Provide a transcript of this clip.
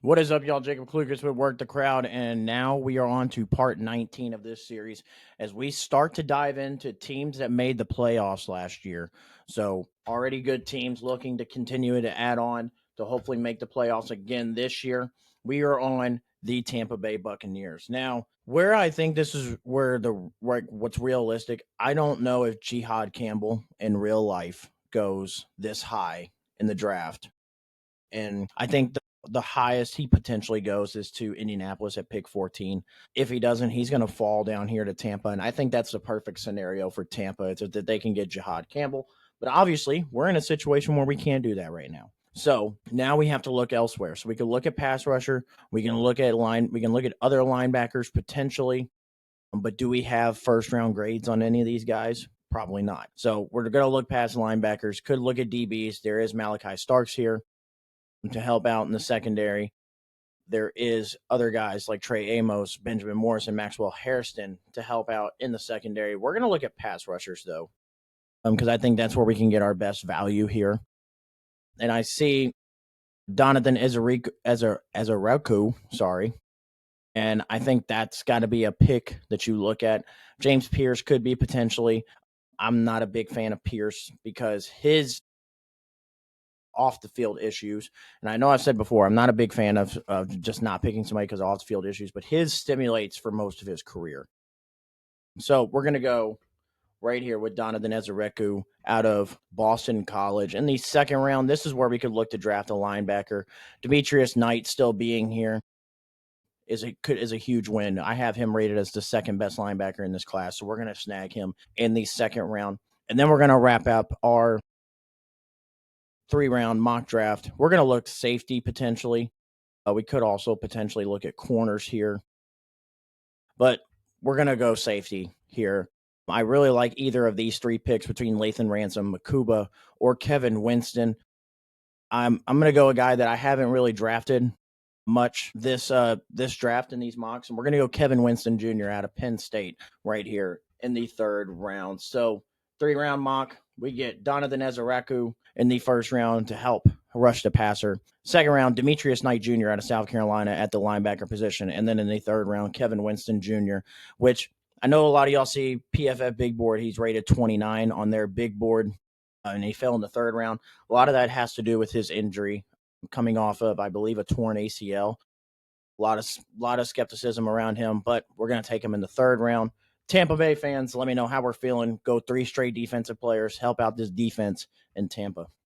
What is up, y'all? Jacob Klukas with Work the Crowd, and now we are on to part 19 of this series as we start to dive into teams that made the playoffs last year. So, already good teams looking to continue to add on to hopefully make the playoffs again this year. We are on the Tampa Bay Buccaneers. Now, where I think this is where what's realistic, I don't know if Jihad Campbell in real life goes this high in the draft. And I think the highest he potentially goes is to Indianapolis at pick 14. If he doesn't, he's going to fall down here to Tampa. And I think that's the perfect scenario for Tampa. It's that they can get Jihad Campbell. But obviously, we're in a situation where we can't do that right now. So now we have to look elsewhere. So we can look at pass rusher. We can look at other linebackers potentially. But do we have first round grades on any of these guys? Probably not. So we're going to look past linebackers. Could look at DBs. There is Malachi Starks here to help out in the secondary. There is other guys like Trey Amos, Benjamin Morrison, Maxwell Hairston to help out in the secondary. We're going to look at pass rushers though, because I think that's where we can get our best value here. And I see Donovan Ezereku, sorry. And I think that's got to be a pick that you look at. James Pierce could be potentially. I'm not a big fan of Pierce because his off the field issues. And I know I've said before, I'm not a big fan of just not picking somebody because of off the field issues, but his stimulates for most of his career. So we're going to go right here with Donovan Ezereku out of Boston College. In the second round, this is where we could look to draft a linebacker. Demetrius Knight still being here is a huge win. I have him rated as the second best linebacker in this class, so we're going to snag him in the second round. And then we're going to wrap up our 3-round mock draft. We're going to look safety potentially. We could also potentially look at corners here, but we're going to go safety here. I really like either of these 3 picks between Lathan Ransom, Makuba, or Kevin Winston. I'm going to go a guy that I haven't really drafted much this draft in these mocks, and we're going to go Kevin Winston Jr. out of Penn State right here in the 3rd round. So 3-round mock, we get Donovan Ezereku in the 1st round to help rush the passer. 2nd round, Demetrius Knight Jr. out of South Carolina at the linebacker position. And then in the 3rd round, Kevin Winston Jr., which I know a lot of y'all see PFF Big Board. He's rated 29 on their big board, and he fell in the 3rd round. A lot of that has to do with his injury coming off of, I believe, a torn ACL. A lot of skepticism around him, but we're going to take him in the 3rd round. Tampa Bay fans, let me know how we're feeling. Go 3 straight defensive players, help out this defense in Tampa.